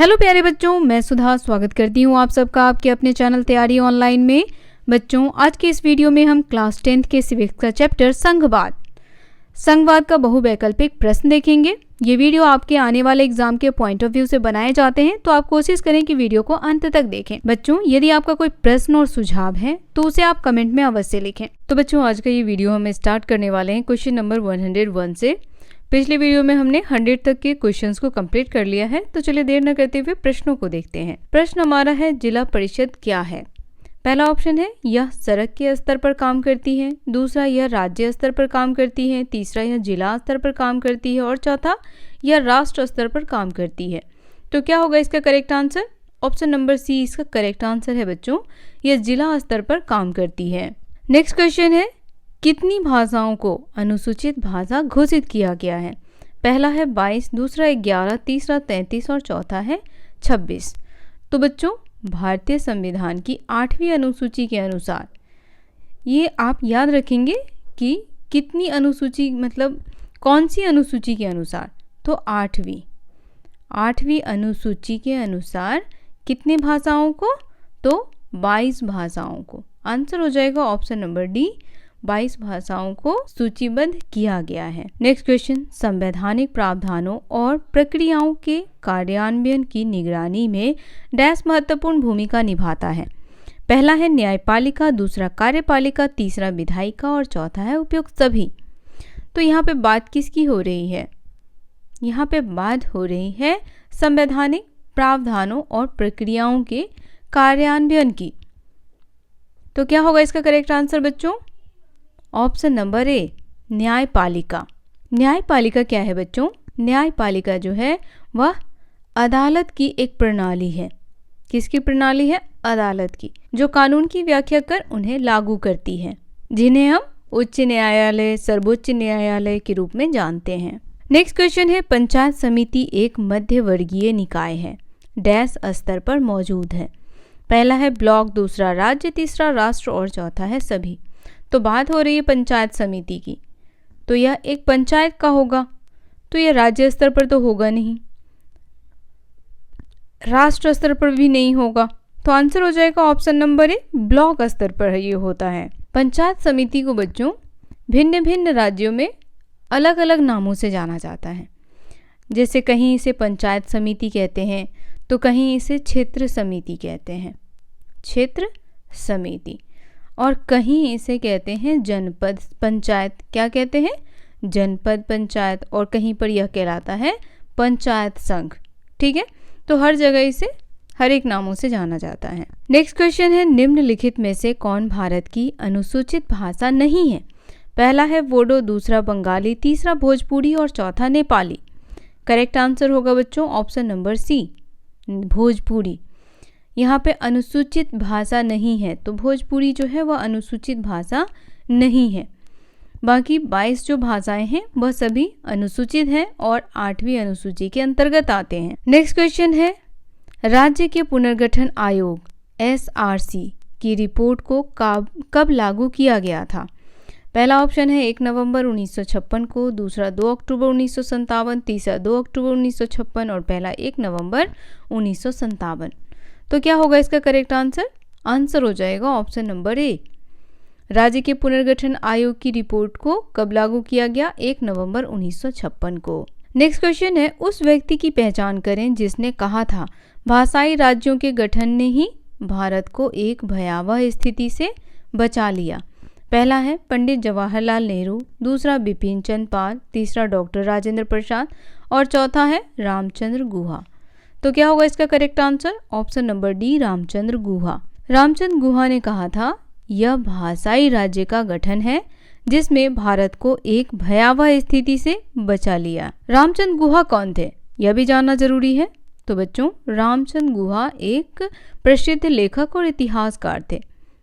Hello प्यारे बच्चों, मैं सुधा स्वागत करती हूँ आप सबका आपके अपने चैनल तैयारी ऑनलाइन में। बच्चों, आज के इस वीडियो में हम क्लास 10th के सिविक्स का चैप्टर संघवाद का बहुवैकल्पिक प्रश्न देखेंगे। ये वीडियो आपके आने वाले एग्जाम के पॉइंट ऑफ व्यू से बनाए जाते हैं, तो आप कोशिश करें कि वीडियो को अंत तक देखें। बच्चों, यदि आपका कोई प्रश्न और सुझाव है तो उसे आप कमेंट में अवश्य लिखें। तो बच्चों, आज का ये वीडियो हम स्टार्ट करने वाले हैं क्वेश्चन नंबर 101 से। पिछले वीडियो में हमने 100 तक के क्वेश्चंस को कंप्लीट कर लिया है, तो चलिए देर न करते हुए प्रश्नों को देखते हैं। प्रश्न हमारा है, जिला परिषद क्या है? पहला ऑप्शन है, यह सड़क के स्तर पर काम करती है। दूसरा, यह राज्य स्तर पर काम करती है। तीसरा, यह जिला स्तर पर काम करती है। और चौथा, यह राष्ट्र स्तर पर काम करती है। तो क्या होगा इसका correct answer? Option number C इसका करेक्ट आंसर है बच्चों, यह जिला स्तर पर काम करती है। नेक्स्ट क्वेश्चन है, कितनी भाषाओं को अनुसूचित भाषा घोषित किया गया है? पहला है 22, दूसरा 11, तीसरा 33 और चौथा है 26। तो बच्चों, भारतीय संविधान की 8वीं अनुसूची के अनुसार ये आप याद रखेंगे कि कितनी अनुसूची मतलब कौन सी अनुसूची के अनुसार, तो 8वीं अनुसूची के अनुसार कितनी भाषाओं को? तो 22 भाषाओं को। आंसर हो जाएगा ऑप्शन नंबर डी, 22 भाषाओं को सूचीबद्ध किया गया है। नेक्स्ट क्वेश्चन, संवैधानिक प्रावधानों और प्रक्रियाओं के कार्यान्वयन की निगरानी में डैश महत्वपूर्ण भूमिका निभाता है? पहला है न्यायपालिका, दूसरा कार्यपालिका, तीसरा विधायिका और चौथा है उपयुक्त सभी। तो यहाँ पे बात किसकी हो रही है? यहाँ पे बात हो रही है संवैधानिक प्रावधानों और प्रक्रियाओं के कार्यान्वयन की। तो क्या होगा इसका करेक्ट आंसर बच्चों? ऑप्शन नंबर ए, न्यायपालिका। न्यायपालिका क्या है बच्चों? न्यायपालिका जो है वह अदालत की एक प्रणाली है। किसकी प्रणाली है? अदालत की, जो कानून की व्याख्या कर उन्हें लागू करती है, जिन्हें हम उच्च न्यायालय, सर्वोच्च न्यायालय के रूप में जानते हैं। नेक्स्ट क्वेश्चन है, पंचायत समिति एक मध्यवर्गीय निकाय है, डैश स्तर पर मौजूद है। पहला है ब्लॉक, दूसरा राज्य, तीसरा राष्ट्र और चौथा है सभी। तो बात हो रही है पंचायत समिति की, तो यह एक पंचायत का होगा, तो यह राज्य स्तर पर तो होगा नहीं, राष्ट्र स्तर पर भी नहीं होगा। तो आंसर हो जाएगा ऑप्शन नंबर ए, ब्लॉक स्तर पर ये होता है। पंचायत समिति को बच्चों भिन्न भिन्न राज्यों में अलग अलग नामों से जाना जाता है। जैसे कहीं इसे पंचायत समिति कहते हैं, तो कहीं इसे क्षेत्र समिति कहते हैं, क्षेत्र समिति, और कहीं इसे कहते हैं जनपद पंचायत। क्या कहते हैं? जनपद पंचायत। और कहीं पर यह कहलाता है पंचायत संघ। ठीक है, तो हर जगह इसे हर एक नामों से जाना जाता है। नेक्स्ट क्वेश्चन है, निम्नलिखित में से कौन भारत की अनुसूचित भाषा नहीं है? पहला है बोडो, दूसरा बंगाली, तीसरा भोजपुरी और चौथा नेपाली। करेक्ट आंसर होगा बच्चों ऑप्शन नंबर सी, भोजपुरी। यहाँ पे अनुसूचित भाषा नहीं है, तो भोजपुरी जो है वह अनुसूचित भाषा नहीं है। बाकी 22 जो भाषाएं हैं वह सभी अनुसूचित हैं और 8वीं अनुसूची के अंतर्गत आते हैं। नेक्स्ट क्वेश्चन है, राज्य के पुनर्गठन आयोग SRC की रिपोर्ट को कब लागू किया गया था? पहला ऑप्शन है 1 नवंबर 1956 को, दूसरा 2 अक्टूबर 1957, तीसरा 2 अक्टूबर 1956 और पहला 1 नवंबर 1957। तो क्या होगा इसका करेक्ट आंसर? आंसर हो जाएगा ऑप्शन नंबर ए, राज्य के पुनर्गठन आयोग की रिपोर्ट को कब लागू किया गया? 1 नवंबर 1956 को। नेक्स्ट क्वेश्चन है, उस व्यक्ति की पहचान करें जिसने कहा था भाषाई राज्यों के गठन ने ही भारत को एक भयावह स्थिति से बचा लिया। पहला है पंडित जवाहरलाल नेहरू, दूसरा बिपिन चंद्र पाल, तीसरा डॉक्टर राजेंद्र प्रसाद और चौथा है रामचंद्र गुहा। तो क्या होगा इसका correct answer? Option number D, Ramachandra Guha. Ramachandra Guha ने कहा था यह भाषाई राज्य का गठन है जिसमें भारत को एक भयावह स्थिति से बचा लिया। रामचंद्र गुहा कौन थे, यह भी जानना जरूरी है। तो बच्चों, रामचंद्र गुहा एक प्रसिद्ध लेखक और इतिहासकार थे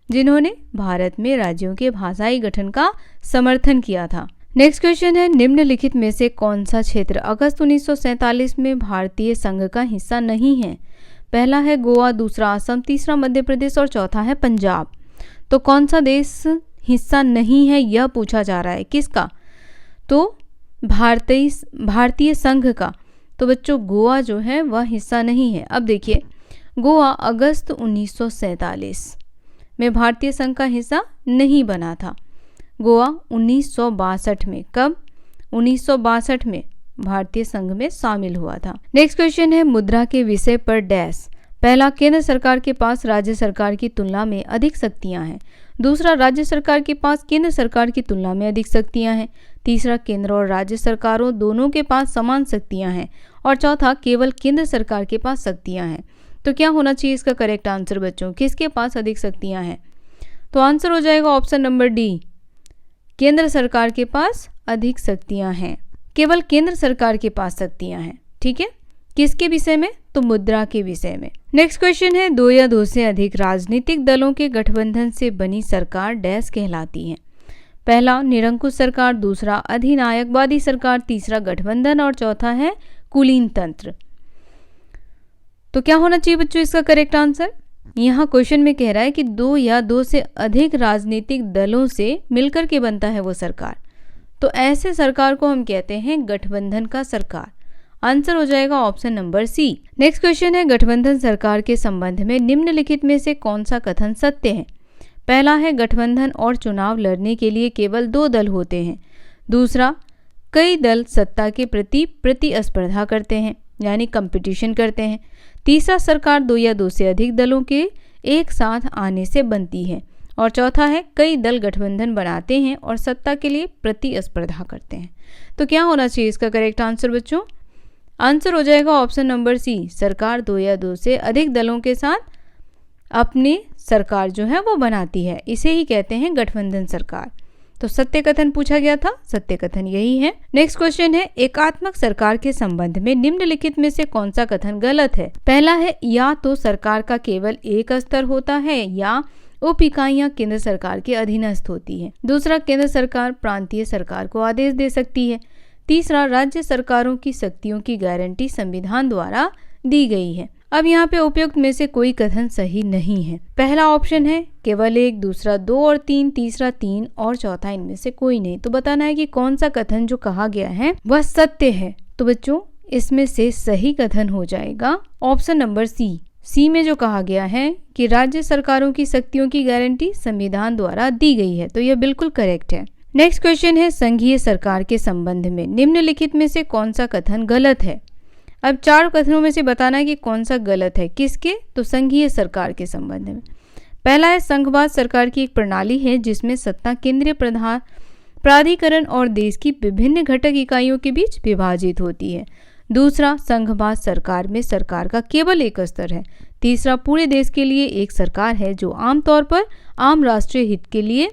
जिन्होंने भारत में राज्यों के भाषाई गठन का समर्थन किया था। नेक्स्ट क्वेश्चन है, निम्नलिखित में से कौन सा क्षेत्र अगस्त 1947 में भारतीय संघ का हिस्सा नहीं है? पहला है गोवा, दूसरा असम, तीसरा मध्य प्रदेश और चौथा है पंजाब। तो कौन सा देश हिस्सा नहीं है यह पूछा जा रहा है, किसका? तो भारतीय संघ का। तो बच्चों गोवा जो है वह हिस्सा नहीं है। अब देखिए, गोवा अगस्त 1947 में भारतीय संघ का हिस्सा नहीं बना था। गोवा 1962 में, कब? 1962 में भारतीय संघ में शामिल हुआ था। नेक्स्ट क्वेश्चन है, मुद्रा के विषय पर डैश। पहला, केंद्र सरकार के पास राज्य सरकार की तुलना में अधिक शक्तियां हैं। दूसरा, राज्य सरकार के पास केंद्र सरकार की तुलना में अधिक शक्तियां हैं। तीसरा, केंद्र और राज्य सरकारों दोनों के पास समान शक्तियां हैं। और चौथा, केवल केंद्र सरकार के पास शक्तियां हैं। तो क्या होना चाहिए इसका करेक्ट आंसर बच्चों? किसके पास अधिक शक्तियां हैं? तो आंसर हो जाएगा ऑप्शन नंबर डी, केंद्र सरकार के पास अधिक शक्तियां हैं। केवल केंद्र सरकार के पास शक्तियां हैं। ठीक है, किसके विषय में? तो मुद्रा के विषय में। नेक्स्ट क्वेश्चन है, दो या दो से अधिक राजनीतिक दलों के गठबंधन से बनी सरकार डैश कहलाती है। पहला, निरंकुश सरकार। दूसरा, अधिनायकवादी सरकार। तीसरा, गठबंधन। और चौथा है कुलीन तंत्र। तो क्या होना चाहिए बच्चों इसका करेक्ट आंसर? यहाँ क्वेश्चन में कह रहा है कि दो या दो से अधिक राजनीतिक दलों से मिलकर के बनता है वो सरकार, तो ऐसे सरकार को हम कहते हैं गठबंधन का सरकार। आंसर हो जाएगा option number C. Next question है, गठबंधन सरकार के संबंध में निम्नलिखित में से कौन सा कथन सत्य है? पहला है, गठबंधन और चुनाव लड़ने के लिए केवल 2 दल होते हैं। दूसरा, कई दल सत्ता के प्रति प्रतिस्पर्धा करते हैं, यानी कंपटीशन करते हैं। तीसरा, सरकार 2 या 2 से अधिक दलों के एक साथ आने से बनती है। और चौथा है, कई दल गठबंधन बनाते हैं और सत्ता के लिए प्रतिस्पर्धा करते हैं। तो क्या होना चाहिए इसका करेक्ट आंसर बच्चों? आंसर हो जाएगा ऑप्शन नंबर सी, सरकार 2 या 2 से अधिक दलों के साथ अपनी सरकार जो है वो बनाती है, इसे ही कहते हैं गठबंधन सरकार। तो सत्य कथन पूछा गया था, सत्य कथन यही है। नेक्स्ट क्वेश्चन है, एकात्मक सरकार के संबंध में निम्नलिखित में से कौन सा कथन गलत है? पहला है, या तो सरकार का केवल एक स्तर होता है या उप इकाइयां केंद्र सरकार के अधीनस्थ होती है। दूसरा, केंद्र सरकार प्रांतीय सरकार को आदेश दे सकती है। तीसरा, राज्य सरकारों की शक्तियों की गारंटी संविधान द्वारा दी गई है। अब यहाँ पे उपयुक्त में से कोई कथन सही नहीं है। पहला ऑप्शन है केवल 1, दूसरा 2 और 3, तीसरा 3 और चौथा इनमें से कोई नहीं। तो बताना है कि कौन सा कथन जो कहा गया है वह सत्य है। तो बच्चों इसमें से सही कथन हो जाएगा ऑप्शन नंबर सी। सी में जो कहा गया है कि राज्य सरकारों की शक्तियों की गारंटी संविधान द्वारा दी गई है, तो यह बिल्कुल करेक्ट है। नेक्स्ट क्वेश्चन है, संघीय सरकार के संबंध में निम्नलिखित में से कौन सा कथन गलत है? अब 4 कथनों में से बताना है कि कौन सा गलत है। किसके? तो संघीय सरकार के संबंध में। पहला है, संघवाद सरकार की एक प्रणाली है जिसमें सत्ता केंद्रीय प्राधिकरण और देश की विभिन्न घटक इकाइयों के बीच विभाजित होती है। दूसरा, संघवाद सरकार में सरकार का केवल एक स्तर है। तीसरा, पूरे देश के लिए एक सरकार है जो आमतौर पर आम राष्ट्रीय हित के लिए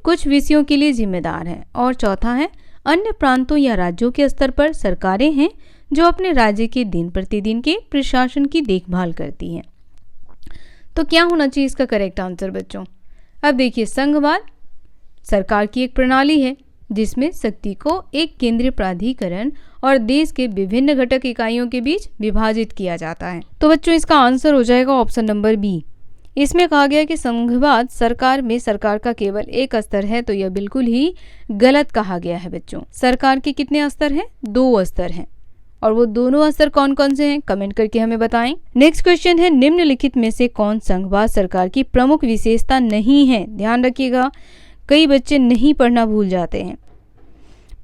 कुछ विषयों के लिए जिम्मेदार है। और चौथा है, अन्य प्रांतों या राज्यों के स्तर पर सरकारें हैं जो अपने राज्य के दिन प्रतिदिन के प्रशासन की देखभाल करती हैं। तो क्या होना चाहिए इसका करेक्ट आंसर बच्चों? अब देखिए, संघवाद सरकार की एक प्रणाली है जिसमें शक्ति को एक केंद्रीय प्राधिकरण और देश के विभिन्न घटक इकाइयों के बीच विभाजित किया जाता है। तो बच्चों इसका आंसर हो जाएगा ऑप्शन नंबर बी। इसमें कहा गया कि संघवाद सरकार में सरकार का केवल एक स्तर है, तो यह बिल्कुल ही गलत कहा गया है बच्चों। सरकार के कितने स्तर हैं? 2 स्तर हैं। और वो दोनों स्तर कौन कौन से हैं? कमेंट करके हमें बताएं। नेक्स्ट क्वेश्चन है, निम्नलिखित में से कौन संघवाद सरकार की प्रमुख विशेषता नहीं है? ध्यान रखिएगा, कई बच्चे नहीं पढ़ना भूल जाते हैं।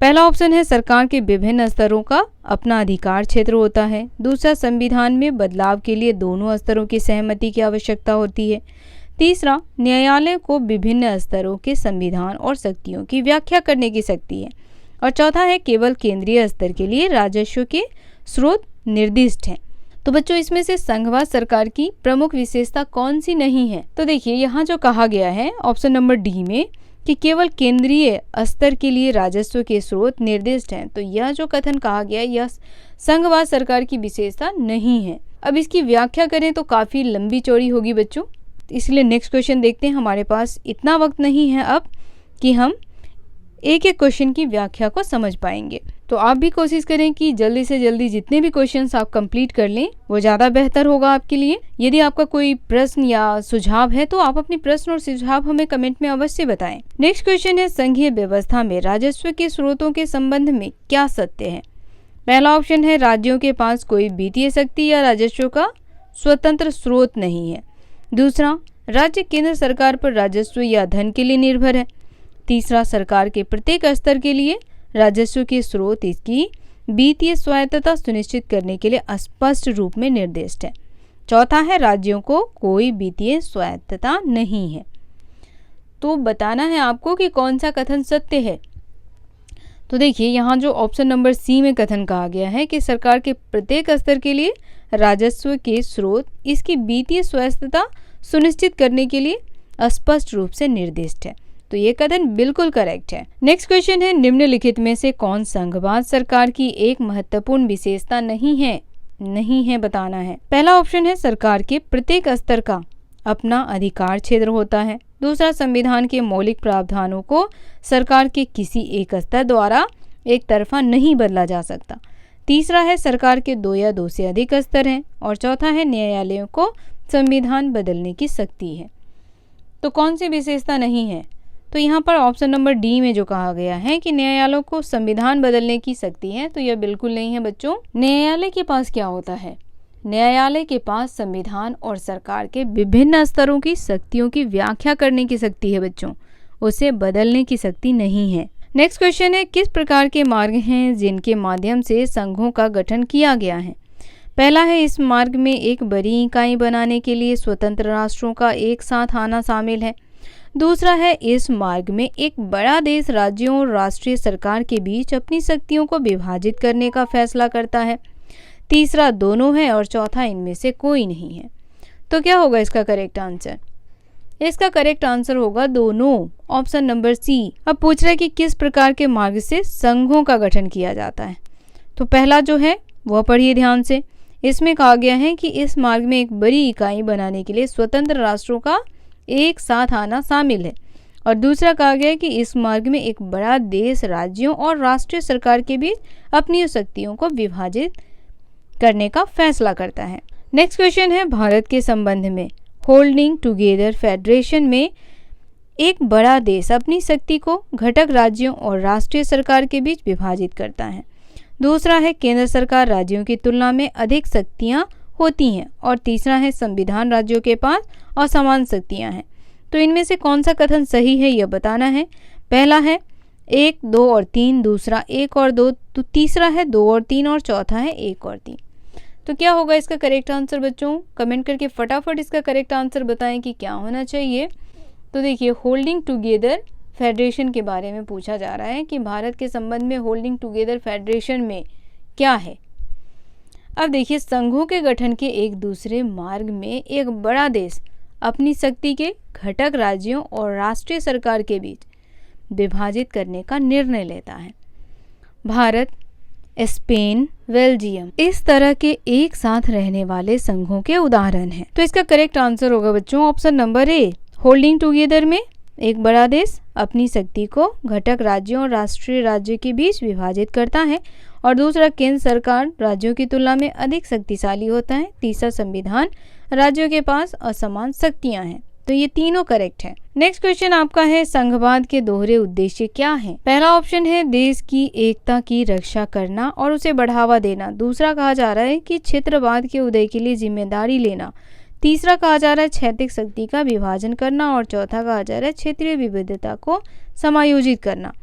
पहला ऑप्शन है, सरकार के विभिन्न स्तरों का अपना अधिकार क्षेत्र होता है। दूसरा, संविधान में बदलाव के लिए दोनों स्तरों की सहमति की आवश्यकता होती है। तीसरा, न्यायालय को विभिन्न स्तरों के संविधान और शक्तियों की व्याख्या करने की शक्ति है। और चौथा है, केवल केंद्रीय स्तर के लिए राजस्व के स्रोत निर्दिष्ट हैं। तो बच्चों इसमें से संघवाद सरकार की प्रमुख विशेषता कौन सी नहीं है? तो देखिए, यहाँ जो कहा गया है ऑप्शन नंबर डी में कि केवल केंद्रीय स्तर के लिए राजस्व के स्रोत निर्दिष्ट हैं, तो यह जो कथन कहा गया यह संघवाद सरकार की विशेषता नहीं है। अब इसकी व्याख्या करें तो काफी लंबी चौड़ी होगी बच्चों, इसलिए नेक्स्ट क्वेश्चन देखते हैं। हमारे पास इतना वक्त नहीं है अब कि हम एक एक क्वेश्चन की व्याख्या को समझ पाएंगे। तो आप भी कोशिश करें कि जल्दी से जल्दी जितने भी क्वेश्चंस आप कंप्लीट कर लें, वो ज़्यादा बेहतर होगा आपके लिए। यदि आपका कोई प्रश्न या सुझाव है तो आप अपने प्रश्न और सुझाव हमें कमेंट में अवश्य बताएं। नेक्स्ट क्वेश्चन है, संघीय व्यवस्था में राजस्व के स्रोतों के संबंध में क्या सत्य है? पहला ऑप्शन है राज्यों के पास कोई वित्तीय शक्ति या राजस्व का स्वतंत्र स्रोत नहीं है। दूसरा, राज्य केंद्र सरकार पर राजस्व या धन के लिए निर्भर है। तीसरा, सरकार के प्रत्येक स्तर के लिए राजस्व के स्रोत इसकी वित्तीय स्वायत्तता सुनिश्चित करने के लिए स्पष्ट रूप में निर्दिष्ट है। चौथा है, राज्यों को कोई वित्तीय स्वायत्तता नहीं है। तो बताना है आपको कि कौन सा कथन सत्य है। तो देखिए, यहाँ जो ऑप्शन नंबर सी में कथन कहा गया है कि सरकार के प्रत्येक स्तर के लिए राजस्व के स्रोत इसकी वित्तीय स्वायत्तता सुनिश्चित करने के लिए स्पष्ट रूप से निर्दिष्ट है, तो ये कथन बिल्कुल करेक्ट है। नेक्स्ट क्वेश्चन है, निम्नलिखित में से कौन संघवाद सरकार की एक महत्वपूर्ण विशेषता नहीं है बताना है। पहला ऑप्शन है, सरकार के प्रत्येक स्तर का अपना अधिकार क्षेत्र होता है। दूसरा, संविधान के मौलिक प्रावधानों को सरकार के किसी एक स्तर द्वारा एक तरफा नहीं बदला जा सकता। तीसरा है, सरकार के 2 या 2 से अधिक स्तर हैं। और चौथा है, न्यायालयों को संविधान बदलने की शक्ति है। तो कौन सी विशेषता नहीं है? तो यहाँ पर ऑप्शन नंबर डी में जो कहा गया है कि न्यायालयों को संविधान बदलने की शक्ति है, तो यह बिल्कुल नहीं है बच्चों। न्यायालय के पास क्या होता है? न्यायालय के पास संविधान और सरकार के विभिन्न स्तरों की शक्तियों की व्याख्या करने की शक्ति है बच्चों, उसे बदलने की शक्ति नहीं है। नेक्स्ट क्वेश्चन है, किस प्रकार के मार्ग हैं जिनके माध्यम से संघों का गठन किया गया है? पहला है, इस मार्ग में एक बड़ी इकाई बनाने के लिए स्वतंत्र राष्ट्रों का एक साथ आना शामिल है। दूसरा है, इस मार्ग में एक बड़ा देश राज्यों और राष्ट्रीय सरकार के बीच अपनी शक्तियों को विभाजित करने का फैसला करता है। तीसरा, दोनों है। और चौथा, इनमें से कोई नहीं है। तो क्या होगा इसका करेक्ट आंसर? इसका करेक्ट आंसर होगा दोनों, ऑप्शन नंबर सी। अब पूछ रहा है कि किस प्रकार के मार्ग से संघों का गठन किया जाता है। तो पहला जो है वह पढ़िए ध्यान से। इसमें कहा गया है कि इस मार्ग में एक बड़ी इकाई बनाने के लिए स्वतंत्र राष्ट्रों का एक साथ आना शामिल है। और दूसरा कहा गया है कि इस मार्ग में एक बड़ा देश राज्यों और राष्ट्रीय सरकार के बीच अपनी शक्तियों को विभाजित करने का फैसला करता है। नेक्स्ट क्वेश्चन है, भारत के संबंध में होल्डिंग टुगेदर फेडरेशन में एक बड़ा देश अपनी शक्ति को घटक राज्यों और राष्ट्रीय सरकार के बीच विभाजित करता है। दूसरा है, केंद्र सरकार राज्यों की तुलना में अधिक शक्तियां होती हैं। और तीसरा है, संविधान राज्यों के पास असमान शक्तियां हैं। तो इनमें से कौन सा कथन सही है यह बताना है। पहला है 1, 2 और 3, दूसरा 1 और 2, तो तीसरा है 2 और 3 और चौथा है 1 और 3। तो क्या होगा इसका करेक्ट आंसर बच्चों? कमेंट करके फटाफट इसका करेक्ट आंसर बताएं कि क्या होना चाहिए। तो देखिए, होल्डिंग टुगेदर फेडरेशन के बारे में पूछा जा रहा है कि भारत के संबंध में होल्डिंग टुगेदर फेडरेशन में क्या है। अब देखिए, संघों के गठन के एक दूसरे मार्ग में एक बड़ा देश अपनी शक्ति के घटक राज्यों और राष्ट्रीय सरकार के बीच विभाजित करने का निर्णय लेता है। भारत, स्पेन, बेल्जियम इस तरह के एक साथ रहने वाले संघों के उदाहरण हैं। तो इसका करेक्ट आंसर होगा बच्चों option number A. Holding together में एक बड़ा देश अपनी शक्ति को घटक राज्यों और राष्ट्रीय राज्यों के बीच विभाजित करता है। और दूसरा, केंद्र सरकार राज्यों की तुलना में अधिक शक्तिशाली होता है। तीसरा, संविधान राज्यों के पास असमान शक्तियां हैं। तो ये तीनों करेक्ट है। नेक्स्ट क्वेश्चन आपका है, संघवाद के दोहरे उद्देश्य क्या हैं? पहला ऑप्शन है देश की एकता की रक्षा करना और उसे बढ़ावा देना। दूसरा कहा जा रहा है कि क्षेत्रवाद के उदय के लिए जिम्मेदारी लेना। तीसरा कहा जा रहा है क्षेत्रीय शक्ति का विभाजन करना। और चौथा कहा जा रहा है क्षेत्रीय विविधता को समायोजित करना।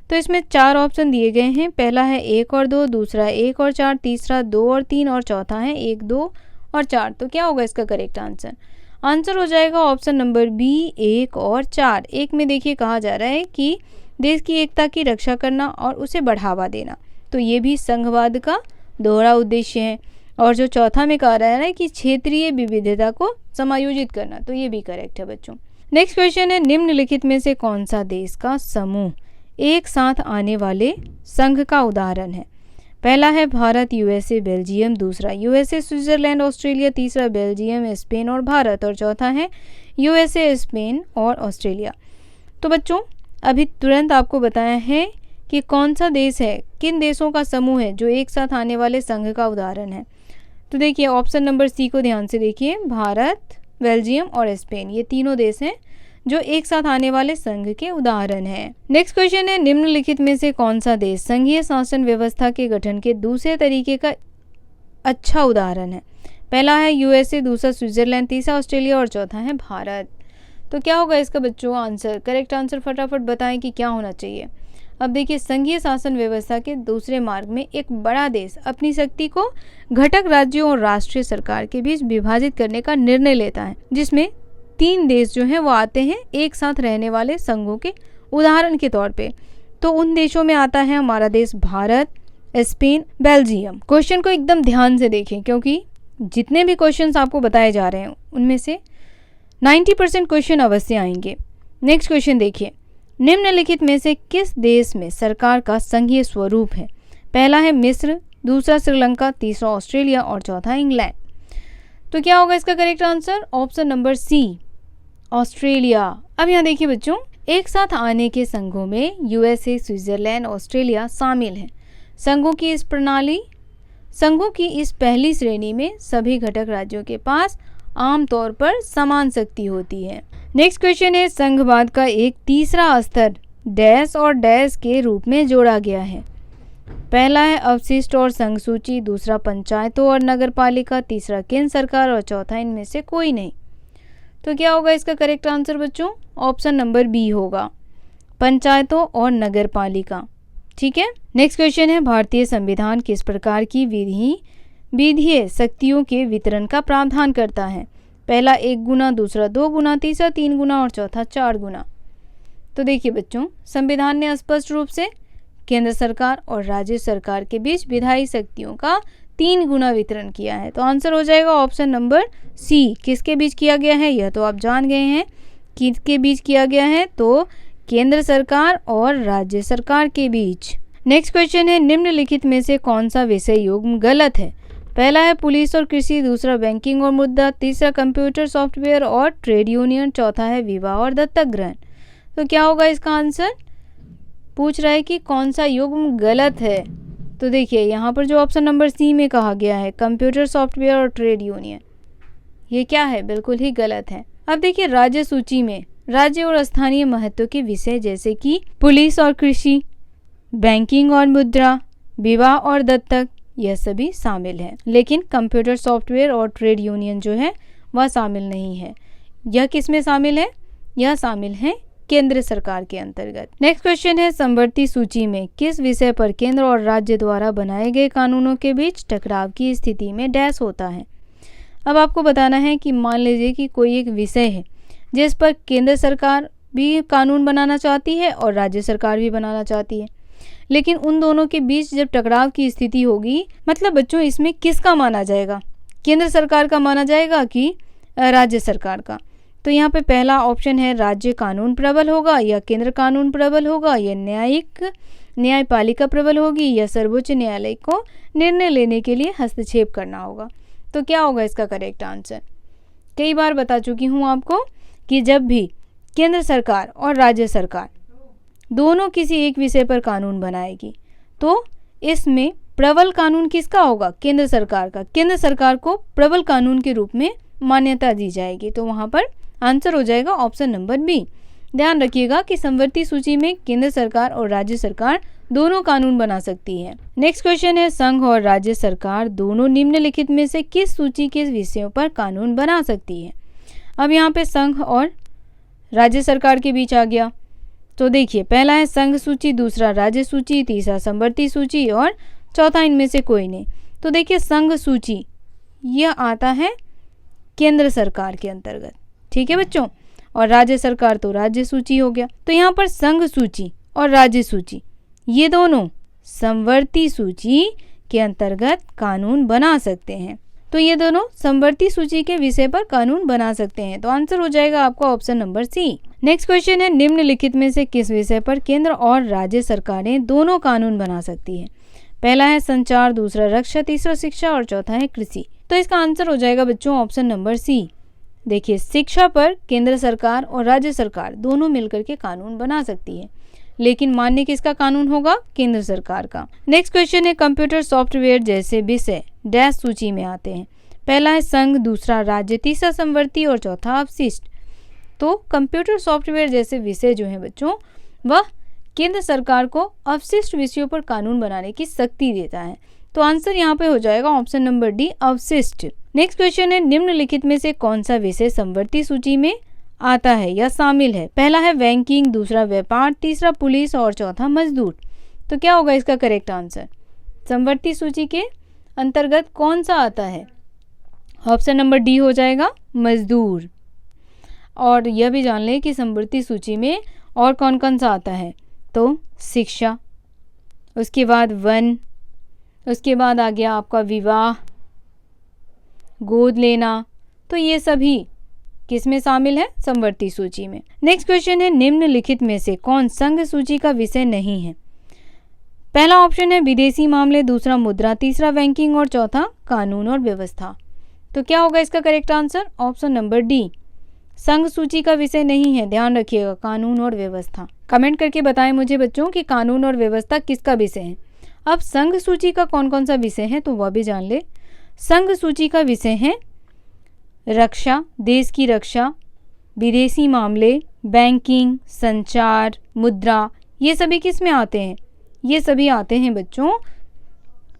तो इसमें 4 ऑप्शन दिए गए हैं। पहला है 1 और 2, दूसरा 1 और 4, तीसरा 2 और 3 और चौथा है 1, 2 और 4। तो क्या होगा इसका करेक्ट आंसर? आंसर हो जाएगा ऑप्शन नंबर बी, 1 और 4। 1 में देखिए कहा जा रहा है कि देश की एकता की रक्षा करना और उसे बढ़ावा देना। तो ये भी संघवाद का दोहरा उद्देश्य है। और जो चौथा में कहा रहा है कि क्षेत्रीय विविधता को समायोजित करना, तो ये भी करेक्ट है बच्चों। नेक्स्ट क्वेश्चन है, निम्नलिखित में से कौन सा देश का समूह एक साथ आने वाले संघ का उदाहरण है? पहला है भारत, यूएसए, बेल्जियम। दूसरा यूएसए, स्विट्जरलैंड, ऑस्ट्रेलिया। तीसरा बेल्जियम, स्पेन और भारत। और चौथा है यूएसए, स्पेन और ऑस्ट्रेलिया। तो बच्चों अभी तुरंत आपको बताया है कि कौन सा देश है, किन देशों का समूह है जो एक साथ आने वाले संघ का उदाहरण है। तो देखिए ऑप्शन नंबर सी को ध्यान से देखिए, भारत, बेल्जियम और स्पेन, ये तीनों देश हैं जो एक साथ आने वाले संघ के उदाहरण हैं। नेक्स्ट क्वेश्चन है, निम्नलिखित में से कौन सा देश संघीय शासन व्यवस्था के गठन के दूसरे तरीके का अच्छा उदाहरण है? पहला है यूएसए, दूसरा स्विट्जरलैंड, तीसरा ऑस्ट्रेलिया और चौथा है भारत। तो क्या होगा इसका बच्चों आंसर? करेक्ट आंसर फटाफट बताएं कि क्या होना चाहिए। अब देखिए, संघीय शासन व्यवस्था के दूसरे मार्ग में एक बड़ा देश अपनी शक्ति को घटक राज्यों और राष्ट्रीय सरकार के बीच विभाजित करने का निर्णय लेता है, जिसमें 3 देश जो हैं वो आते हैं एक साथ रहने वाले संघों के उदाहरण के तौर पे। तो उन देशों में आता है हमारा देश भारत, स्पेन, बेल्जियम। क्वेश्चन को एकदम ध्यान से देखें, क्योंकि जितने भी क्वेश्चंस आपको बताए जा रहे हैं उनमें से 90% क्वेश्चन अवश्य आएंगे। नेक्स्ट क्वेश्चन देखिए, निम्नलिखित में से किस देश में सरकार का संघीय स्वरूप है? पहला है मिस्र, दूसरा श्रीलंका, तीसरा ऑस्ट्रेलिया और चौथा इंग्लैंड। तो क्या होगा इसका correct answer? Option number C, Australia. अब यहाँ देखिए बच्चों, एक साथ आने के संघों में यूएसए, स्विट्जरलैंड, ऑस्ट्रेलिया शामिल हैं। संघों की इस पहली श्रेणी में सभी घटक राज्यों के पास आमतौर पर समान शक्ति होती है। नेक्स्ट क्वेश्चन है, संघवाद का एक तीसरा स्तर डैश और डैश के रूप में जोड़ा गया है। पहला है अवशिष्ट और संघ सूची, दूसरा पंचायतों और नगरपालिका, तीसरा केंद्र सरकार और चौथा इनमें से कोई नहीं। तो क्या होगा इसका करेक्ट आंसर बच्चों? ऑप्शन नंबर बी होगा, पंचायतों और नगरपालिका। ठीक है। नेक्स्ट क्वेश्चन है, भारतीय संविधान किस प्रकार की विधीय शक्तियों के वितरण का प्रावधान करता है? पहला 1 गुना, दूसरा 2 गुना, तीसरा 3 गुना और चौथा 4 गुना। तो देखिए बच्चों, संविधान ने स्पष्ट रूप से केंद्र सरकार और राज्य सरकार के बीच विधायी शक्तियों का 3 गुना वितरण किया है। तो आंसर हो जाएगा ऑप्शन नंबर सी। किसके बीच किया गया है यह तो आप जान गए हैं, किसके बीच किया गया है? तो केंद्र सरकार और राज्य सरकार के बीच। नेक्स्ट क्वेश्चन है, निम्नलिखित में से कौन सा विषय युग्म गलत है? पहला है पुलिस और कृषि, दूसरा बैंकिंग और मुद्रा, तीसरा कंप्यूटर सॉफ्टवेयर और ट्रेड यूनियन, चौथा है विवाह और दत्तक ग्रहण। तो क्या होगा इसका आंसर? पूछ रहा है कि कौन सा युग्म गलत है। तो देखिए यहाँ पर जो ऑप्शन नंबर सी में कहा गया है कंप्यूटर सॉफ्टवेयर और ट्रेड यूनियन, ये क्या है? बिल्कुल ही गलत है। अब देखिए, राज्य सूची में राज्य और स्थानीय महत्व के विषय जैसे कि पुलिस और कृषि, बैंकिंग और मुद्रा, विवाह और दत्तक, यह सभी शामिल है, लेकिन कंप्यूटर सॉफ्टवेयर और ट्रेड यूनियन जो है वह शामिल नहीं है। यह किस में शामिल है? यह शामिल है केंद्र सरकार के अंतर्गत। नेक्स्ट क्वेश्चन है, समवर्ती सूची में किस विषय पर केंद्र और राज्य द्वारा बनाए गए कानूनों के बीच टकराव की स्थिति में डैश होता है? अब आपको बताना है कि मान लीजिए कि कोई एक विषय है जिस पर केंद्र सरकार भी कानून बनाना चाहती है और राज्य सरकार भी बनाना चाहती है, लेकिन उन दोनों के बीच जब टकराव की स्थिति होगी, मतलब बच्चों इसमें किसका माना जाएगा? केंद्र सरकार का माना जाएगा कि राज्य सरकार का? तो यहाँ पे पहला ऑप्शन है राज्य कानून प्रबल होगा या केंद्र कानून प्रबल होगा, या न्यायपालिका प्रबल होगी, या सर्वोच्च न्यायालय को निर्णय लेने के लिए हस्तक्षेप करना होगा। तो क्या होगा इसका करेक्ट आंसर? कई बार बता चुकी हूँ आपको कि जब भी केंद्र सरकार और राज्य सरकार दोनों किसी एक विषय पर कानून बनाएगी तो इसमें प्रबल कानून किसका होगा? केंद्र सरकार का। केंद्र सरकार को प्रबल कानून के रूप में मान्यता दी जाएगी। तो वहाँ पर आंसर हो जाएगा ऑप्शन नंबर बी। ध्यान रखिएगा कि समवर्ती सूची में केंद्र सरकार और राज्य सरकार दोनों कानून बना सकती है। नेक्स्ट क्वेश्चन है, संघ और राज्य सरकार दोनों निम्नलिखित में से किस सूची के विषयों पर कानून बना सकती है? अब यहाँ पे संघ और राज्य सरकार के बीच आ गया। तो देखिए, पहला है संघ सूची, दूसरा राज्य सूची, तीसरा समवर्ती सूची और चौथा इनमें से कोई नहीं। तो देखिए, संघ सूची यह आता है केंद्र सरकार के अंतर्गत, ठीक है बच्चों, और राज्य सरकार तो राज्य सूची हो गया। तो यहाँ पर संघ सूची और राज्य सूची ये दोनों समवर्ती सूची के अंतर्गत कानून बना सकते हैं। तो ये दोनों समवर्ती सूची के विषय पर कानून बना सकते हैं। तो आंसर हो जाएगा आपका option number C. Next question है, निम्नलिखित में से किस विषय पर केंद्र और राज्य सरकारें दोनों कानून बना सकती है? पहला है संचार, दूसरा रक्षा, तीसरा शिक्षा और चौथा है कृषि। तो इसका आंसर हो जाएगा बच्चों ऑप्शन नंबर सी। देखिए, शिक्षा पर केंद्र सरकार और राज्य सरकार दोनों मिलकर के कानून बना सकती है, लेकिन मान्य किसका कानून होगा? केंद्र सरकार का। नेक्स्ट क्वेश्चन है, कंप्यूटर सॉफ्टवेयर जैसे विषय डैश सूची में आते हैं? पहला है संघ, दूसरा राज्य, तीसरा समवर्ती और चौथा अवशिष्ट। तो कंप्यूटर सॉफ्टवेयर जैसे विषय जो हैं बच्चों, वह केंद्र सरकार को अवशिष्ट विषयों पर कानून बनाने की शक्ति देता है। तो आंसर यहाँ पे हो जाएगा ऑप्शन नंबर डी, अवशिष्ट। नेक्स्ट क्वेश्चन है, निम्नलिखित में से कौन सा विषय समवर्ती सूची में आता है या शामिल है? पहला है बैंकिंग, दूसरा व्यापार, तीसरा पुलिस और चौथा मजदूर। तो क्या होगा इसका करेक्ट आंसर? समवर्ती सूची के अंतर्गत कौन सा आता है? ऑप्शन नंबर डी हो जाएगा, मजदूर। और यह भी जान लें कि समवर्ती सूची में और कौन कौन सा आता है, तो शिक्षा, उसके बाद वन, उसके बाद आ गया आपका विवाह, गोद लेना। तो ये सभी किस में शामिल है? समवर्ती सूची में। नेक्स्ट क्वेश्चन है, निम्नलिखित में से कौन संघ सूची का विषय नहीं है? पहला ऑप्शन है विदेशी मामले, दूसरा मुद्रा, तीसरा बैंकिंग और चौथा कानून और व्यवस्था। तो क्या होगा इसका correct answer? Option number D, संघ सूची का विषय नहीं है। ध्यान रखिएगा, कानून और व्यवस्था। कमेंट करके बताएं मुझे बच्चों कि कानून और व्यवस्था किसका विषय है। अब संघ सूची का कौन कौन सा विषय है तो वह भी जान ले। संघ सूची का विषय है रक्षा, देश की रक्षा, विदेशी मामले, बैंकिंग, संचार, मुद्रा। ये सभी किस में आते हैं? ये सभी आते हैं बच्चों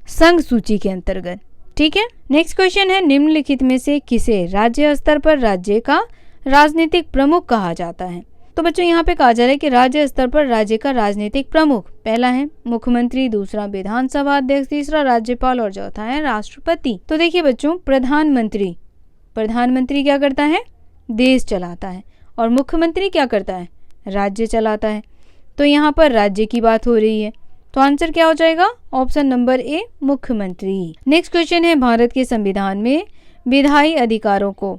संघ सूची के अंतर्गत। ठीक है। नेक्स्ट क्वेश्चन है, निम्नलिखित में से किसे राज्य स्तर पर राज्य का राजनीतिक प्रमुख कहा जाता है? तो बच्चों यहाँ पे कहा जा रहा है कि राज्य स्तर पर राज्य का राजनीतिक प्रमुख, पहला है मुख्यमंत्री, दूसरा विधानसभा अध्यक्ष, तीसरा राज्यपाल और चौथा है राष्ट्रपति। तो देखिए बच्चों, प्रधानमंत्री क्या करता है? देश चलाता है। और मुख्यमंत्री क्या करता है? राज्य चलाता है। तो यहाँ पर राज्य की बात हो रही है, तो आंसर क्या हो जाएगा? ऑप्शन नंबर ए, मुख्यमंत्री। नेक्स्ट क्वेश्चन है, भारत के संविधान में विधायी अधिकारों को,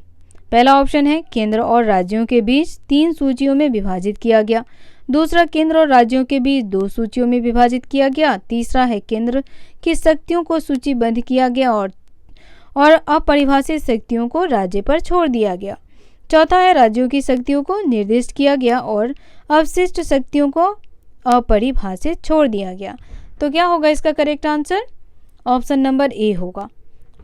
पहला ऑप्शन है केंद्र और राज्यों के बीच 3 सूचियों में विभाजित किया गया, दूसरा केंद्र और राज्यों के बीच 2 सूचियों में विभाजित किया गया, तीसरा है केंद्र की शक्तियों को सूचीबद्ध किया गया और अपरिभाषित शक्तियों को राज्य पर छोड़ दिया गया, चौथा है राज्यों की शक्तियों को निर्दिष्ट किया गया और अवशिष्ट शक्तियों को अपरिभाषित छोड़ दिया गया। तो क्या होगा इसका correct answer? Option number A होगा।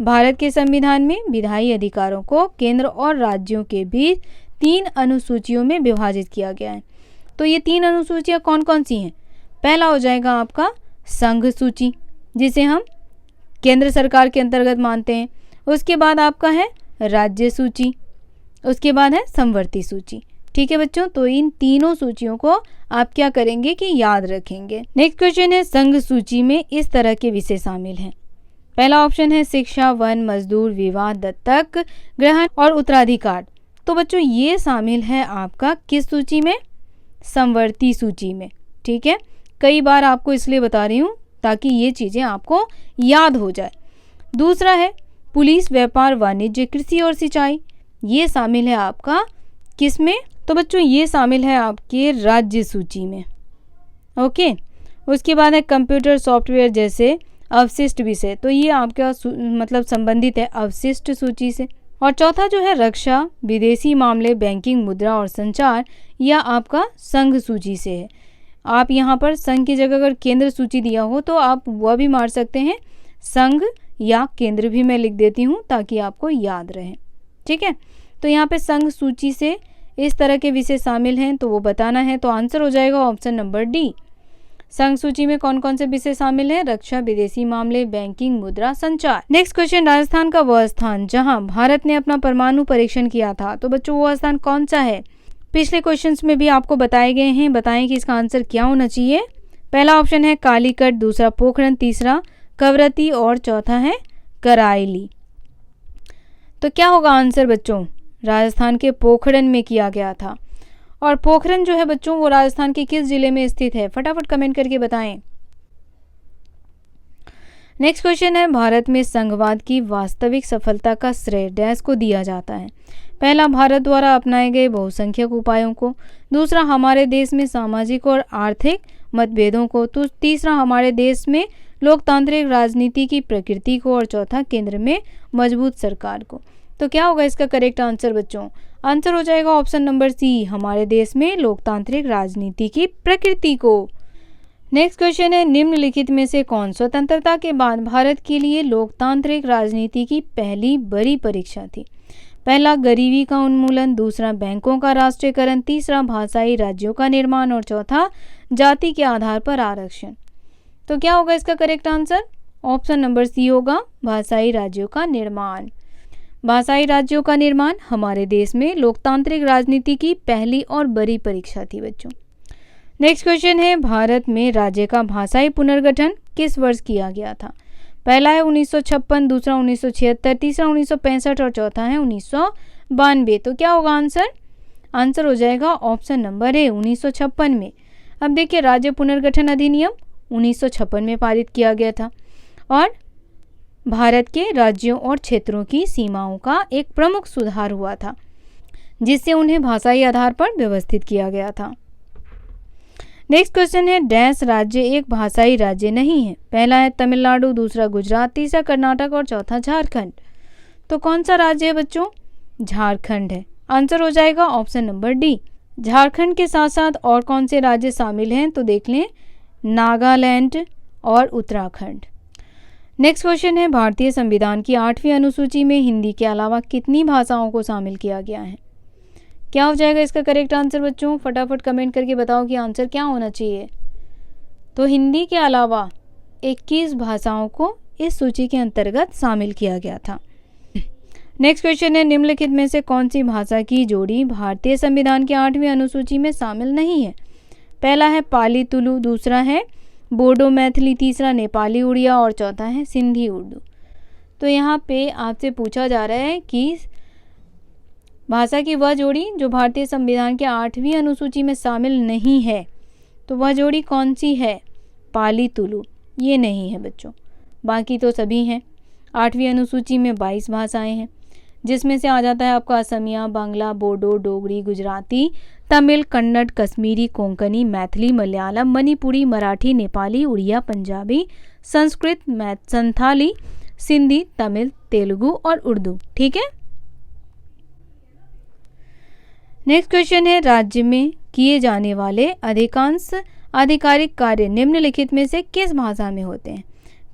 भारत के संविधान में विधायी अधिकारों को केंद्र और राज्यों के बीच 3 अनुसूचियों में विभाजित किया गया है। तो ये 3 अनुसूचियां कौन कौन सी हैं? पहला हो जाएगा आपका संघ सूची, जिसे हम केंद्र सरकार के अंतर्गत मानते हैं। उसके बाद आपका है राज्य सूची, उसके बाद है समवर्ती सूची। ठीक है बच्चों, तो इन तीनों सूचियों को आप क्या करेंगे कि याद रखेंगे। नेक्स्ट क्वेश्चन है, संघ सूची में इस तरह के विषय शामिल हैं। पहला ऑप्शन है शिक्षा, वन, मजदूर, विवाह, दत्तक ग्रहण और उत्तराधिकार। तो बच्चों ये शामिल है आपका किस सूची में? समवर्ती सूची में। ठीक है, कई बार आपको इसलिए बता रही हूँ ताकि ये चीज़ें आपको याद हो जाए। दूसरा है पुलिस, व्यापार, वाणिज्य, कृषि और सिंचाई। ये शामिल है आपका किस में? तो बच्चों ये शामिल है आपके राज्य सूची में। ओके, उसके बाद है कंप्यूटर सॉफ्टवेयर जैसे अवशिष्ट विषय, तो ये आपका मतलब संबंधित है अवशिष्ट सूची से। और चौथा जो है रक्षा, विदेशी मामले, बैंकिंग, मुद्रा और संचार, यह आपका संघ सूची से है। आप यहाँ पर संघ की जगह अगर केंद्र सूची दिया हो तो आप वह भी मार सकते हैं, संघ या केंद्र भी मैं लिख देती हूँ ताकि आपको याद रहे। ठीक है, तो यहाँ पे संघ सूची से इस तरह के विषय शामिल हैं तो वो बताना है। तो आंसर हो जाएगा ऑप्शन नंबर डी। संघ सूची में कौन कौन से विषय शामिल हैं? रक्षा, विदेशी मामले, बैंकिंग, मुद्रा, संचार। नेक्स्ट क्वेश्चन, राजस्थान का वह स्थान जहां भारत ने अपना परमाणु परीक्षण किया था, तो बच्चों वो स्थान कौन सा है? पिछले क्वेश्चंस में भी आपको बताए गए हैं, बताएं कि इसका आंसर क्या होना चाहिए। पहला ऑप्शन है कालीकट, दूसरा पोखरण, तीसरा कवरत्ती और चौथा है करायली। तो क्या होगा आंसर बच्चों? राजस्थान के पोखरण में किया गया था। और पोखरण जो है बच्चों वो राजस्थान के किस जिले में स्थित है? फटाफट कमेंट करके बताएं। नेक्स्ट क्वेश्चन है, भारत में संघवाद की वास्तविक सफलता का श्रेय डैश को दिया जाता है? पहला भारत द्वारा अपनाए गए बहुसंख्यक उपायों को, दूसरा हमारे देश में सामाजिक और आर्थिक मतभेदों को, तो तीसरा हमारे देश में लोकतांत्रिक राजनीति की प्रकृति को और चौथा केंद्र में मजबूत सरकार को। तो क्या होगा इसका करेक्ट आंसर बच्चों? आंसर हो जाएगा ऑप्शन नंबर सी, हमारे देश में लोकतांत्रिक राजनीति की प्रकृति को। नेक्स्ट क्वेश्चन है, निम्नलिखित में से कौन स्वतंत्रता के बाद भारत के लिए लोकतांत्रिक राजनीति की पहली बड़ी परीक्षा थी? पहला गरीबी का उन्मूलन, दूसरा बैंकों का राष्ट्रीयकरण, तीसरा भाषाई राज्यों का निर्माण और चौथा जाति के आधार पर आरक्षण। तो क्या होगा इसका correct answer? Option number C होगा, भाषाई राज्यों का निर्माण। भाषाई राज्यों का निर्माण हमारे देश में लोकतांत्रिक राजनीति की पहली और बड़ी परीक्षा थी बच्चों। नेक्स्ट क्वेश्चन है, भारत में राज्य का भाषाई पुनर्गठन किस वर्ष किया गया था? पहला है 1956, दूसरा 1976, तीसरा 1965 और चौथा है 1992। तो क्या होगा आंसर? आंसर हो जाएगा ऑप्शन नंबर ए 1956 में। अब देखिए, राज्य पुनर्गठन अधिनियम 1956 में पारित किया गया था और भारत के राज्यों और क्षेत्रों की सीमाओं का एक प्रमुख सुधार हुआ था, जिससे उन्हें भाषाई आधार पर व्यवस्थित किया गया था। नेक्स्ट क्वेश्चन है, डैश राज्य एक भाषाई राज्य नहीं है? पहला है तमिलनाडु, दूसरा गुजरात, तीसरा कर्नाटक और चौथा झारखंड। तो कौन सा राज्य है बच्चों? झारखंड है। आंसर हो जाएगा ऑप्शन नंबर डी। झारखंड के साथ साथ और कौन से राज्य शामिल हैं? तो देख लें, नागालैंड और उत्तराखंड। नेक्स्ट क्वेश्चन है, भारतीय संविधान की 8वीं अनुसूची में हिंदी के अलावा कितनी भाषाओं को शामिल किया गया है? क्या हो जाएगा इसका करेक्ट आंसर बच्चों? फटाफट कमेंट करके बताओ कि आंसर क्या होना चाहिए। तो हिंदी के अलावा 21 भाषाओं को इस सूची के अंतर्गत शामिल किया गया था। नेक्स्ट क्वेश्चन है, निम्नलिखित में से कौन सी भाषा की जोड़ी भारतीय संविधान की 8वीं अनुसूची में शामिल नहीं है? पहला है पाली तुलु, दूसरा है बोडो मैथिली, तीसरा नेपाली उड़िया और चौथा है सिंधी उर्दू। तो यहाँ पे आपसे पूछा जा रहा है कि भाषा की वह जोड़ी जो भारतीय संविधान के 8वीं अनुसूची में शामिल नहीं है, तो वह जोड़ी कौन सी है? पाली तुलु ये नहीं है बच्चों, बाकी तो सभी हैं। 8वीं अनुसूची में 22 भाषाएं हैं, जिसमें से आ जाता है आपका असमिया, बांग्ला, बोडो, डोगरी, गुजराती, तमिल, कन्नड़, कश्मीरी, कोंकणी, मैथिली, मलयालम, मणिपुरी, मराठी, नेपाली, उड़िया, पंजाबी, संस्कृत, संथाली, सिंधी, तमिल, तेलुगु और उर्दू। ठीक है। नेक्स्ट क्वेश्चन है, राज्य में किए जाने वाले अधिकांश आधिकारिक कार्य निम्नलिखित में से किस भाषा में होते हैं?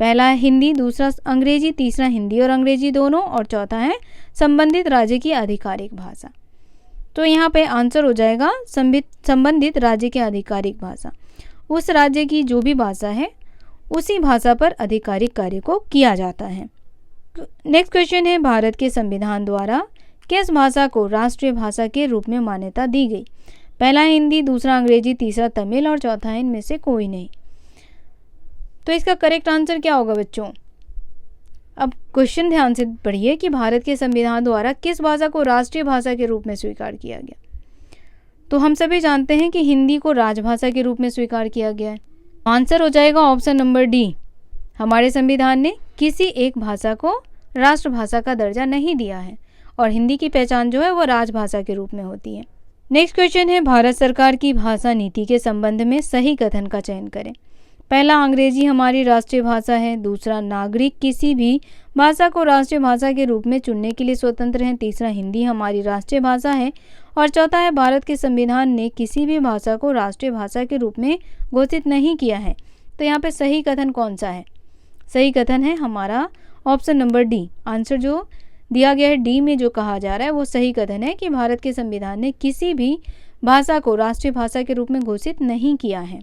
पहला है हिंदी, दूसरा अंग्रेजी, तीसरा हिंदी और अंग्रेजी दोनों और चौथा है संबंधित राज्य की आधिकारिक भाषा। तो यहाँ पे आंसर हो जाएगा संबंधित राज्य की आधिकारिक भाषा। उस राज्य की जो भी भाषा है उसी भाषा पर आधिकारिक कार्य को किया जाता है। नेक्स्ट क्वेश्चन है, भारत के संविधान द्वारा किस भाषा को राष्ट्रीय भाषा के रूप में मान्यता दी गई? पहला है हिंदी, दूसरा अंग्रेजी, तीसरा तमिल और चौथा है इनमें से कोई नहीं। तो इसका करेक्ट आंसर क्या होगा बच्चों? अब क्वेश्चन ध्यान से पढ़िए कि भारत के संविधान द्वारा किस भाषा को राष्ट्रीय भाषा के रूप में स्वीकार किया गया। तो हम सभी जानते हैं कि हिंदी को राजभाषा के रूप में स्वीकार किया गया है। आंसर हो जाएगा ऑप्शन नंबर डी। हमारे संविधान ने किसी एक भाषा को राष्ट्रभाषा का दर्जा नहीं दिया है और हिंदी की पहचान जो है वो राजभाषा के रूप में होती है। नेक्स्ट क्वेश्चन है, भारत सरकार की भाषा नीति के संबंध में सही कथन का चयन करें। पहला, अंग्रेजी हमारी राष्ट्रीय भाषा है, दूसरा नागरिक किसी भी भाषा को राष्ट्रीय भाषा के रूप में चुनने के लिए स्वतंत्र हैं, तीसरा हिंदी हमारी राष्ट्रीय भाषा है और चौथा है भारत के संविधान ने किसी भी भाषा को राष्ट्रीय भाषा के रूप में घोषित नहीं किया है। तो यहाँ पे सही कथन कौन सा है? सही कथन है हमारा ऑप्शन नंबर डी। आंसर जो दिया गया है डी में जो कहा जा रहा है वो सही कथन है कि भारत के संविधान ने किसी भी भाषा को राष्ट्रीय भाषा के रूप में घोषित नहीं किया है।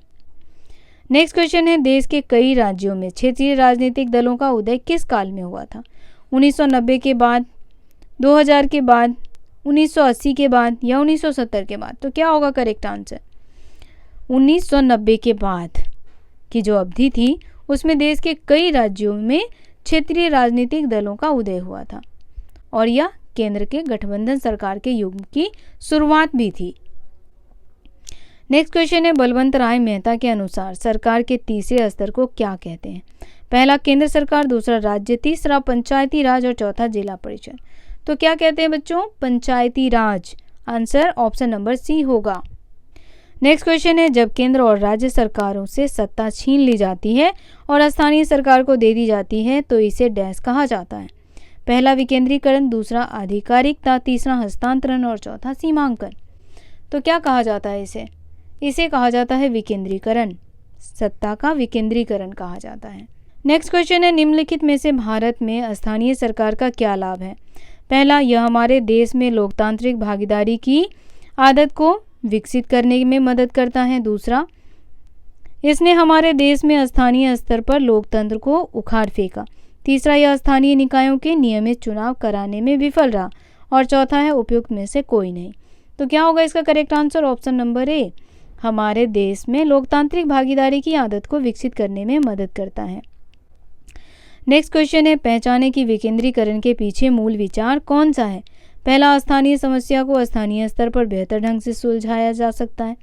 नेक्स्ट क्वेश्चन है, देश के कई राज्यों में क्षेत्रीय राजनीतिक दलों का उदय किस काल में हुआ था? 1990 के बाद, 2000 के बाद, 1980 के बाद या 1970 के बाद? तो क्या होगा करेक्ट आंसर? 1990 के बाद की जो अवधि थी उसमें देश के कई राज्यों में क्षेत्रीय राजनीतिक दलों का उदय हुआ था और यह केंद्र के गठबंधन सरकार के युग की शुरुआत भी थी। नेक्स्ट क्वेश्चन है, बलवंत राय मेहता के अनुसार सरकार के तीसरे स्तर को क्या कहते हैं? पहला केंद्र सरकार, दूसरा राज्य, तीसरा पंचायती राज और चौथा जिला परिषद। तो क्या कहते हैं बच्चों? पंचायती राज। आंसर ऑप्शन नंबर सी होगा। नेक्स्ट क्वेश्चन है, जब केंद्र और राज्य सरकारों से सत्ता छीन ली जाती है और स्थानीय सरकार को दे दी जाती है तो इसे डैश कहा जाता है? पहला विकेंद्रीकरण, दूसरा आधिकारिकता, तीसरा हस्तांतरण और चौथा सीमांकन। तो क्या कहा जाता है इसे? इसे कहा जाता है विकेंद्रीकरण। सत्ता का विकेंद्रीकरण कहा जाता है। नेक्स्ट क्वेश्चन है, निम्नलिखित में से भारत में स्थानीय सरकार का क्या लाभ है? पहला, यह हमारे देश में लोकतांत्रिक भागीदारी की आदत को विकसित करने में मदद करता है। दूसरा, इसने हमारे देश में स्थानीय स्तर पर लोकतंत्र को उखाड़ फेंका। तीसरा, यह स्थानीय निकायों के नियमित चुनाव कराने में विफल रहा। और चौथा है, उपयुक्त में से कोई नहीं। तो क्या होगा इसका correct answer? Option number A, हमारे देश में लोकतांत्रिक भागीदारी की आदत को विकसित करने में मदद करता है। नेक्स्ट क्वेश्चन है, पहचाने कि विकेंद्रीकरण के पीछे मूल विचार कौन सा है? पहला, स्थानीय समस्या को स्थानीय स्तर पर बेहतर ढंग से सुलझाया जा सकता है।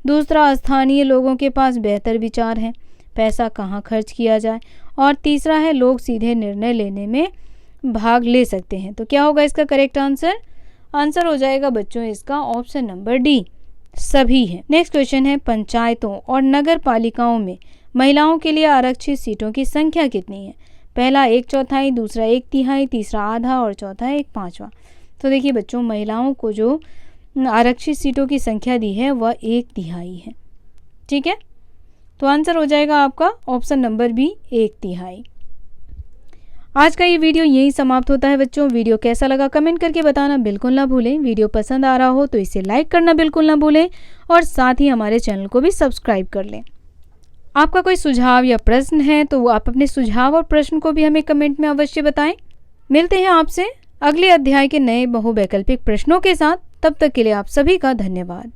दूसरा, स्थानीय लोगों के पास बेहतर विचार हैं, पैसा कहाँ खर्च किया जाए। और तीसरा है, लोग सीधे निर्णय लेने में भाग ले सकते हैं। तो क्या होगा इसका करेक्ट आंसर? आंसर हो जाएगा बच्चों इसका ऑप्शन नंबर डी, सभी है। नेक्स्ट क्वेश्चन है, पंचायतों और नगर पालिकाओं में महिलाओं के लिए आरक्षित सीटों की संख्या कितनी है? पहला 1/4, दूसरा 1/3, तीसरा आधा और चौथा 1/5। तो देखिए बच्चों, महिलाओं को जो आरक्षित सीटों की संख्या दी है वह 1/3 है। ठीक है, तो आंसर हो जाएगा आपका ऑप्शन नंबर बी, 1/3। आज का ये वीडियो यही समाप्त होता है बच्चों। वीडियो कैसा लगा कमेंट करके बताना बिल्कुल ना भूलें। वीडियो पसंद आ रहा हो तो इसे लाइक करना बिल्कुल ना भूलें और साथ ही हमारे चैनल को भी सब्सक्राइब कर लें। आपका कोई सुझाव या प्रश्न है तो आप अपने सुझाव और प्रश्न को भी हमें कमेंट में अवश्य बताएं। मिलते हैं आपसे अगले अध्याय के नए बहुवैकल्पिक प्रश्नों के साथ। तब तक के लिए आप सभी का धन्यवाद।